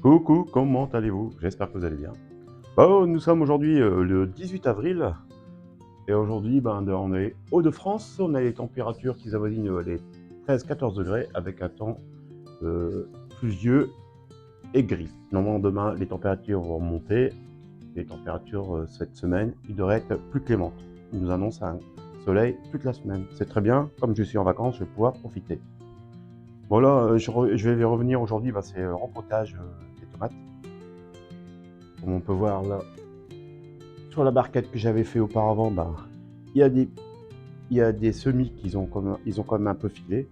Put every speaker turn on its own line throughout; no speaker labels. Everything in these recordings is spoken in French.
Coucou, comment allez-vous? J'espère que vous allez bien. Oh, nous sommes aujourd'hui le 18 avril et aujourd'hui on est Hauts-de-France, on a les températures qui avoisinent les 13-14 degrés avec un temps pluvieux et gris. Normalement demain les températures vont monter, les températures cette semaine ils devraient être plus clémentes. Ils nous annoncent un soleil toute la semaine. C'est très bien, comme je suis en vacances, je vais pouvoir profiter. Voilà, je vais revenir aujourd'hui, c'est le rempotage des tomates. Comme on peut voir là, sur la barquette que j'avais fait auparavant, il y a des, il y a des semis ils ont quand même un peu filé.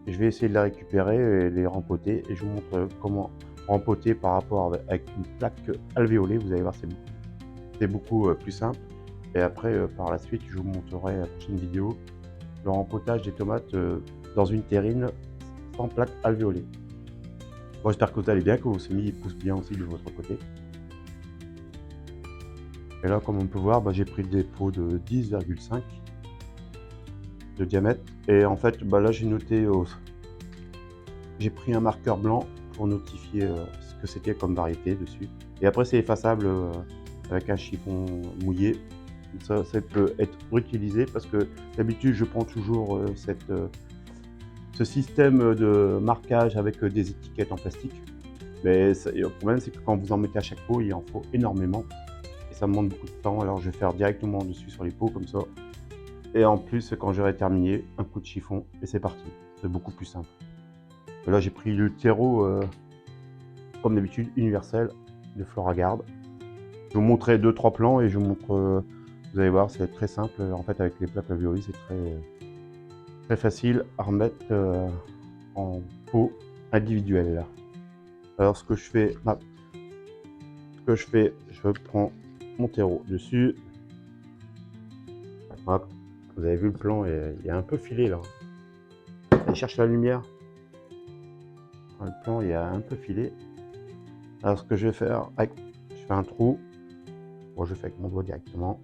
Et je vais essayer de les récupérer et les rempoter. Et je vous montre comment rempoter par rapport avec une plaque alvéolée. Vous allez voir, c'est beaucoup plus simple. Et après, par la suite, je vous montrerai la prochaine vidéo le rempotage des tomates dans une terrine sans plaque alvéolée. Bon, j'espère que vous allez bien, que vos semis poussent bien aussi de votre côté. Et là, comme on peut voir, j'ai pris des pots de 10,5 de diamètre. Et en fait, là, j'ai pris un marqueur blanc pour notifier ce que c'était comme variété dessus. Et après, c'est effaçable avec un chiffon mouillé. Ça peut être réutilisé parce que d'habitude, je prends toujours ce système de marquage avec des étiquettes en plastique. Mais le problème, c'est que quand vous en mettez à chaque pot, il en faut énormément. Et ça me demande beaucoup de temps. Alors, je vais faire directement dessus sur les pots comme ça. Et en plus, quand j'aurai terminé, un coup de chiffon et c'est parti. C'est beaucoup plus simple. Et là, j'ai pris le terreau, comme d'habitude, universel de Floragarde. Je vous montrerai 2-3 plans et je vous montre, vous allez voir, c'est très simple. En fait, avec les plaques alvéolées, c'est très facile à remettre en pot individuel. Alors, ce que je fais, je prends mon terreau dessus. Hop, vous avez vu le plan, il y a un peu filé là. Il cherche la lumière. Dans le plan, il y a un peu filé. Alors, ce que je vais faire, je fais un trou. Bon, je fais avec mon doigt directement.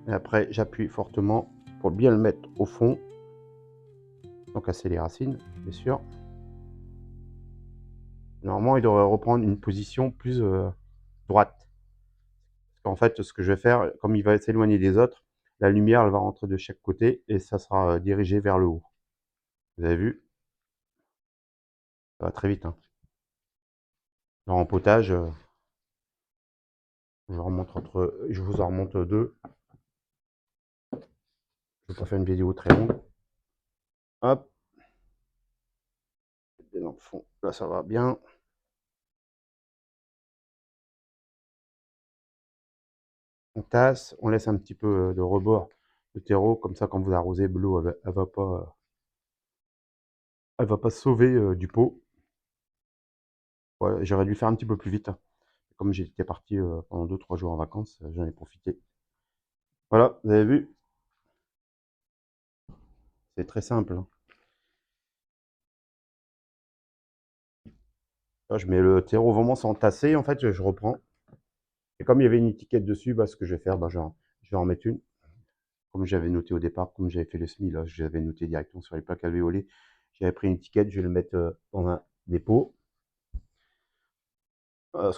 Et après, j'appuie fortement pour bien le mettre au fond, sans casser les racines, bien sûr. Normalement, il devrait reprendre une position plus droite. Parce qu'en fait, ce que je vais faire, comme il va s'éloigner des autres, la lumière, elle va rentrer de chaque côté et ça sera dirigé vers le haut. Vous avez vu? Ça va très vite. Hein. Le rempotage, je vous en remonte deux. Je ne vais pas faire une vidéo très longue. Hop. Et dans le fond, là, ça va bien. On tasse, on laisse un petit peu de rebord de terreau, comme ça, quand vous arrosez, l'eau, elle va pas sauver du pot. Ouais, j'aurais dû faire un petit peu plus vite. Hein. Comme j'étais parti pendant 2-3 jours en vacances, j'en ai profité. Voilà, vous avez vu, c'est très simple. Hein. Là, je mets le terreau vraiment sans tasser, en fait, je reprends. Et comme il y avait une étiquette dessus, ce que je vais faire, je vais en mettre une. Comme j'avais noté au départ, comme j'avais fait le SMI, là, j'avais noté directement sur les plaques alvéolées. J'avais pris une étiquette, je vais le mettre dans un dépôt. On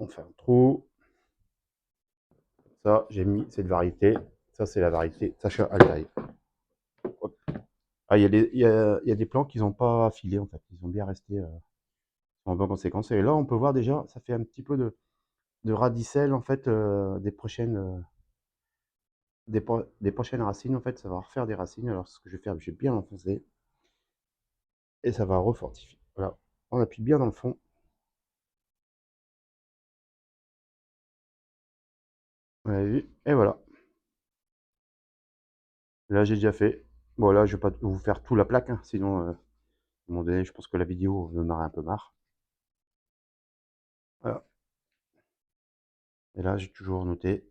fait un trou. Ça, j'ai mis cette variété. Ça, c'est la variété Sacha Altaï. Ah, il y a des plants qui n'ont pas affilé, en fait. Ils ont bien resté en bonne conséquence. Et là, on peut voir déjà, ça fait un petit peu de radicelle, en fait, des prochaines racines. En fait, ça va refaire des racines. Alors, ce que je vais faire, je vais bien l'enfoncer. Et ça va refortifier. Voilà. On appuie bien dans le fond. Vous avez vu. Et voilà. Là, j'ai déjà fait. Bon, là, je vais pas vous faire tout la plaque, hein, sinon, à un moment donné, je pense que la vidéo me marre un peu marre. Voilà. Et là, j'ai toujours noté.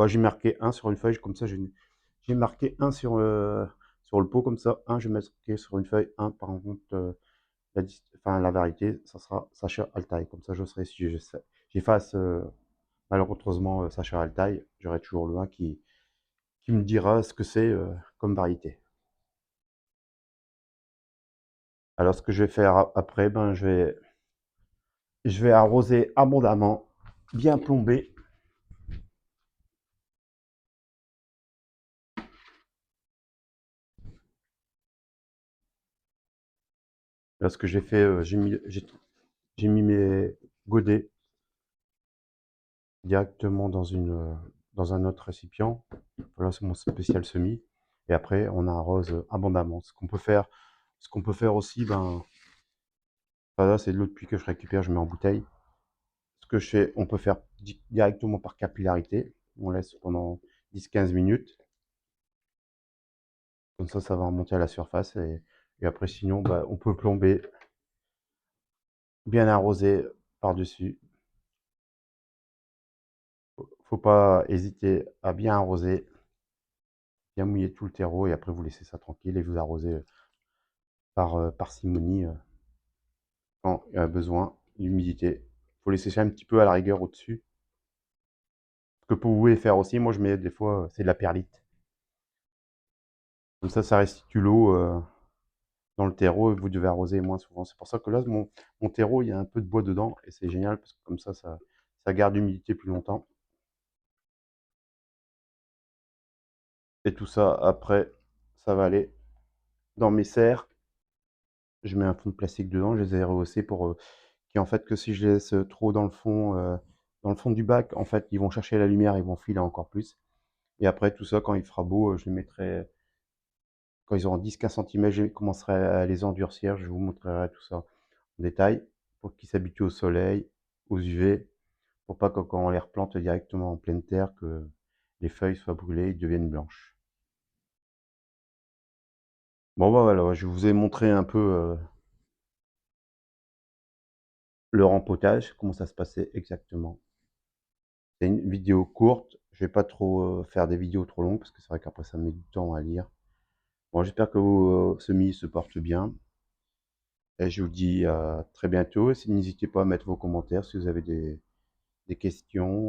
J'ai marqué un sur une feuille, comme ça, j'ai marqué un sur le pot, comme ça. Un, je vais marquer sur une feuille. Un, par contre, la variété, ça sera Sacha Altaï. Comme ça, je serai, si j'efface malheureusement Sacha Altaï, j'aurai toujours le 1 qui me dira ce que c'est comme variété. Alors, ce que je vais faire après, Je vais arroser abondamment, bien plomber. Là, ce que j'ai fait, j'ai mis mes godets directement dans un autre récipient. Voilà, c'est mon spécial semis. Et après, on arrose abondamment. Ce qu'on peut faire aussi, ben, ça là, c'est de l'eau de pluie que je récupère, je mets en bouteille. Ce que je fais, on peut faire directement par capillarité. On laisse pendant 10-15 minutes. Comme ça va remonter à la surface. Et après, sinon, bah, on peut plomber, bien arroser par-dessus. Faut pas hésiter à bien arroser, bien mouiller tout le terreau et après vous laissez ça tranquille et vous arrosez par parcimonie quand il y a besoin d'humidité. Faut laisser ça un petit peu à la rigueur au-dessus. Ce que vous pouvez faire aussi, moi je mets des fois, c'est de la perlite. Comme ça restitue l'eau dans le terreau et vous devez arroser moins souvent. C'est pour ça que là, mon terreau, il y a un peu de bois dedans et c'est génial parce que comme ça garde l'humidité plus longtemps. Et tout ça, après, ça va aller dans mes serres. Je mets un fond de plastique dedans, je les ai rehaussés pour qui en fait que si je les laisse trop dans le fond du bac, en fait, ils vont chercher la lumière, ils vont filer encore plus. Et après, tout ça, quand il fera beau, je les mettrai, quand ils auront 10-15 cm, je commencerai à les endurcir, je vous montrerai tout ça en détail pour qu'ils s'habituent au soleil, aux UV, pour pas que quand on les replante directement en pleine terre, que les feuilles soient brûlées et deviennent blanches. Bon, bah voilà, je vous ai montré un peu le rempotage, comment ça se passait exactement. C'est une vidéo courte, je vais pas trop faire des vidéos trop longues parce que c'est vrai qu'après ça met du temps à lire. Bon, j'espère que vos semis se portent bien et je vous dis à très bientôt. N'hésitez pas à mettre vos commentaires si vous avez des questions.